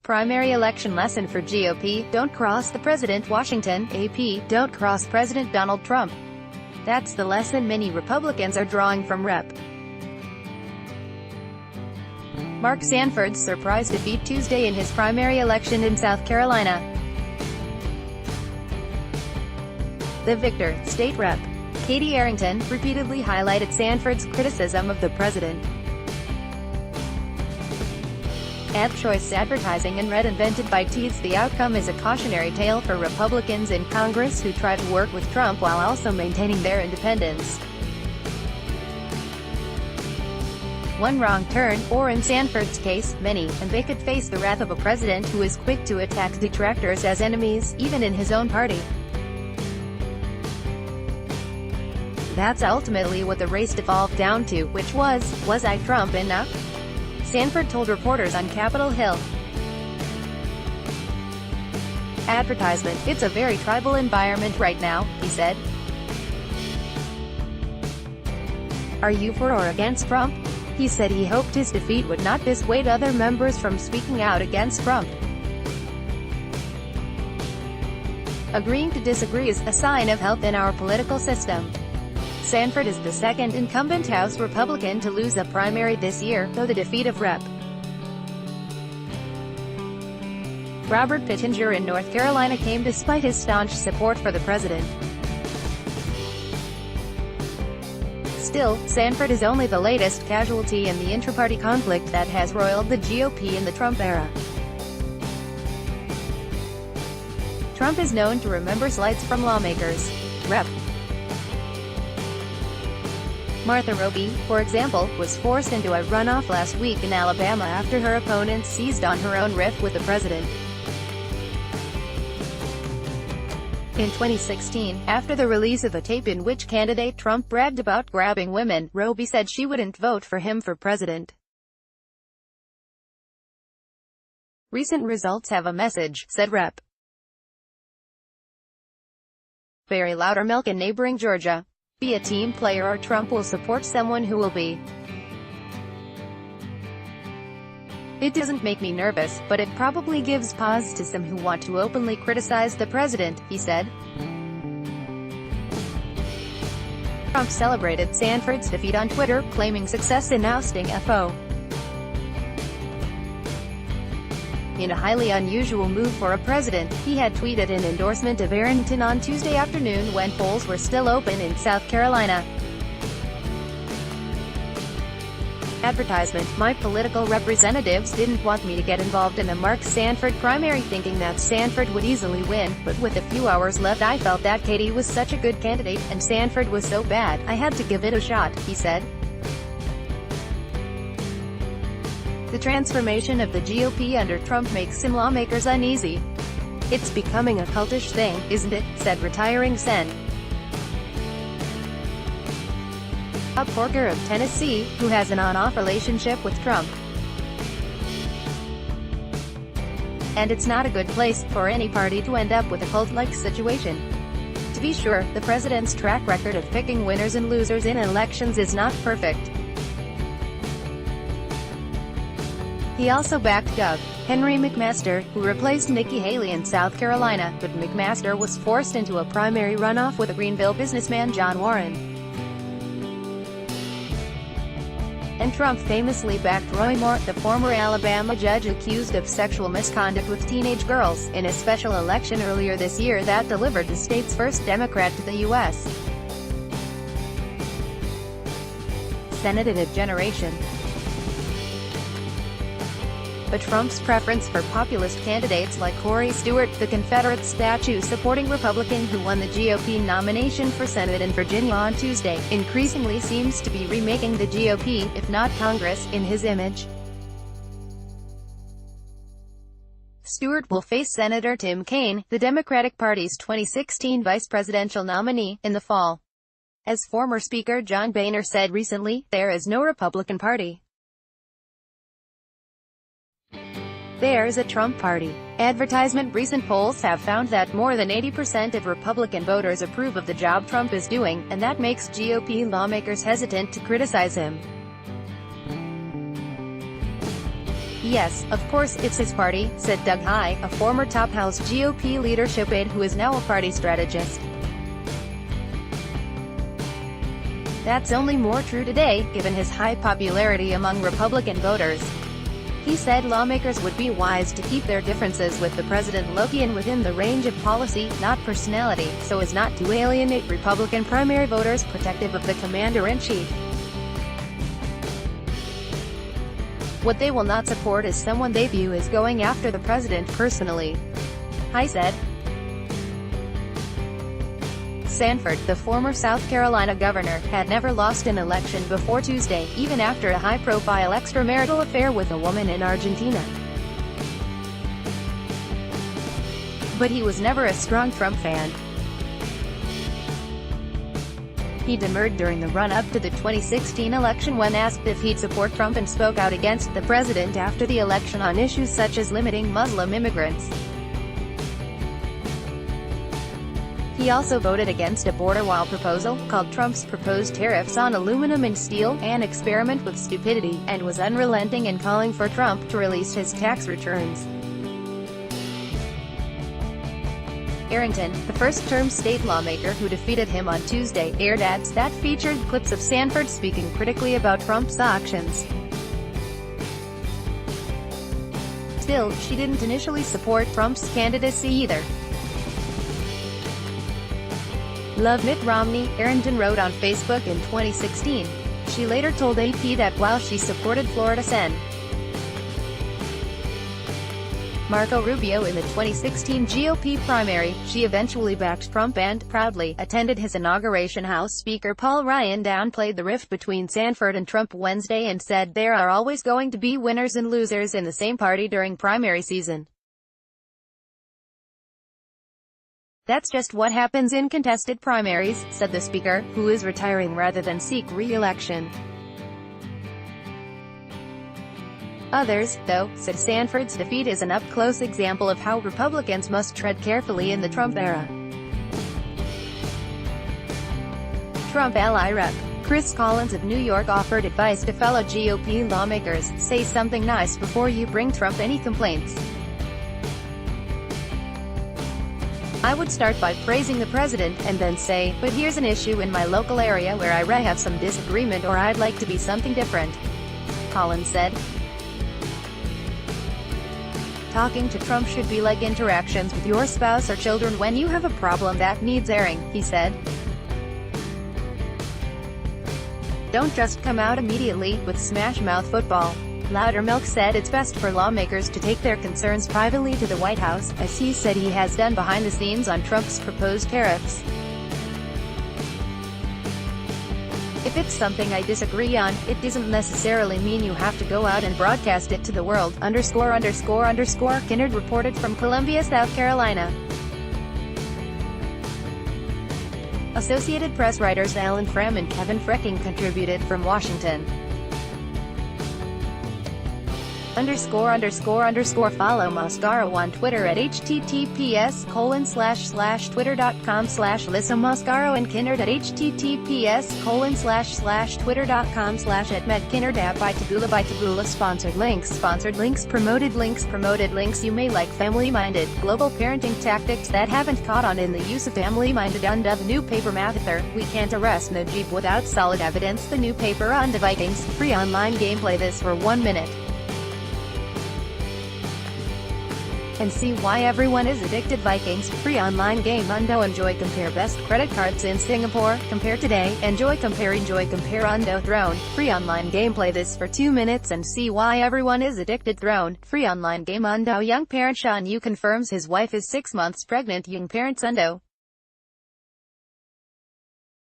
primary election lesson for GOP, don't cross the president. Washington, AP, don't cross President Donald Trump. That's the lesson many Republicans are drawing from Rep. Mark Sanford's surprise defeat Tuesday in his primary election in South Carolina. The victor, State Rep. Katie Arrington, repeatedly highlighted Sanford's criticism of the president. Ad choice advertising and red invented by teased the outcome is a cautionary tale for Republicans in Congress who try to work with Trump while also maintaining their independence. One wrong turn, or in Sanford's case, many, and they could face the wrath of a president who is quick to attack detractors as enemies, even in his own party. That's ultimately what the race devolved down to, which was I Trump enough? Sanford told reporters on Capitol Hill. Advertisement, it's a very tribal environment right now, he said. Are you for or against Trump? He said he hoped his defeat would not dissuade other members from speaking out against Trump. Agreeing to disagree is a sign of health in our political system. Sanford is the second incumbent House Republican to lose a primary this year, though the defeat of Rep. Robert Pittenger in North Carolina came despite his staunch support for the president. Still, Sanford is only the latest casualty in the intra-party conflict that has roiled the GOP in the Trump era. Trump is known to remember slights from lawmakers. Rep. Martha Roby, for example, was forced into a runoff last week in Alabama after her opponent seized on her own riff with the president. In 2016, after the release of a tape in which candidate Trump bragged about grabbing women, Roby said she wouldn't vote for him for president. Recent results have a message, said Rep. Barry Loudermilk in neighboring Georgia. Be a team player or Trump will support someone who will be. It doesn't make me nervous, but it probably gives pause to some who want to openly criticize the president, he said. Trump celebrated Sanford's defeat on Twitter, claiming success in ousting a foe. In a highly unusual move for a president, he had tweeted an endorsement of Arrington on Tuesday afternoon when polls were still open in South Carolina. Advertisement, my political representatives didn't want me to get involved in the Mark Sanford primary thinking that Sanford would easily win, but with a few hours left I felt that Katie was such a good candidate, and Sanford was so bad, I had to give it a shot, he said. The transformation of the GOP under Trump makes some lawmakers uneasy. It's becoming a cultish thing, isn't it, said retiring Sen. Bob Corker of Tennessee, who has an on-off relationship with Trump. And it's not a good place for any party to end up with a cult-like situation. To be sure, the president's track record of picking winners and losers in elections is not perfect. He also backed Gov. Henry McMaster, who replaced Nikki Haley in South Carolina, but McMaster was forced into a primary runoff with a Greenville businessman John Warren. And Trump famously backed Roy Moore, the former Alabama judge accused of sexual misconduct with teenage girls, in a special election earlier this year that delivered the state's first Democrat to the U.S. Senate in a generation. But Trump's preference for populist candidates like Corey Stewart, the Confederate statue-supporting Republican who won the GOP nomination for Senate in Virginia on Tuesday, increasingly seems to be remaking the GOP, if not Congress, in his image. Stewart will face Senator Tim Kaine, the Democratic Party's 2016 vice presidential nominee, in the fall. As former Speaker John Boehner said recently, there is no Republican Party. There's a Trump party. Advertisement. Recent polls have found that more than 80% of Republican voters approve of the job Trump is doing, and that makes GOP lawmakers hesitant to criticize him. Yes, of course, it's his party, said Doug High, a former top House GOP leadership aide who is now a party strategist. That's only more true today, given his high popularity among Republican voters. He said lawmakers would be wise to keep their differences with the president low-key and within the range of policy, not personality, so as not to alienate Republican primary voters protective of the commander-in-chief. What they will not support is someone they view as going after the president personally, High said. Sanford, the former South Carolina governor, had never lost an election before Tuesday, even after a high-profile extramarital affair with a woman in Argentina. But he was never a strong Trump fan. He demurred during the run-up to the 2016 election when asked if he'd support Trump and spoke out against the president after the election on issues such as limiting Muslim immigrants. He also voted against a border wall proposal, called Trump's proposed tariffs on aluminum and steel, an experiment with stupidity, and was unrelenting in calling for Trump to release his tax returns. Arrington, the first-term state lawmaker who defeated him on Tuesday, aired ads that featured clips of Sanford speaking critically about Trump's actions. Still, she didn't initially support Trump's candidacy either. Love Mitt Romney, Arrington wrote on Facebook in 2016. She later told AP that while she supported Florida Sen. Marco Rubio in the 2016 GOP primary, she eventually backed Trump and, proudly, attended his inauguration. House Speaker Paul Ryan downplayed the rift between Sanford and Trump Wednesday and said there are always going to be winners and losers in the same party during primary season. That's just what happens in contested primaries, said the speaker, who is retiring rather than seek re-election. Others, though, said Sanford's defeat is an up-close example of how Republicans must tread carefully in the Trump era. Trump ally Rep. Chris Collins of New York offered advice to fellow GOP lawmakers: say something nice before you bring Trump any complaints. I would start by praising the president, and then say, but here's an issue in my local area where I have some disagreement or I'd like to be something different, Collins said. Talking to Trump should be like interactions with your spouse or children when you have a problem that needs airing, he said. Don't just come out immediately with smash-mouth football. Loudermilk said it's best for lawmakers to take their concerns privately to the White House, as he said he has done behind the scenes on Trump's proposed tariffs. If it's something I disagree on, it doesn't necessarily mean you have to go out and broadcast it to the world, Kinnard reported from Columbia, South Carolina. Associated Press writers Alan Fram and Kevin Frecking contributed from Washington. Follow Mascaro on Twitter at https://twitter.com/Lisa Mascaro and Kinnard at https://twitter.com/@MedKinnard app by Taboola Sponsored links promoted links You may like family-minded, global parenting tactics that haven't caught on in the use of family-minded under the new paper Mather. We can't arrest Najib without solid evidence. The new paper on the Vikings, free online gameplay this for 1 minute. And see why everyone is addicted. Vikings, free online game Undo. Enjoy compare best credit cards in Singapore, compare today, enjoy compare Undo. Throne, free online game. Play this for 2 minutes and see why everyone is addicted. Throne, free online game Undo. Young parent Sean Yu confirms his wife is 6 months pregnant. Young parents Undo.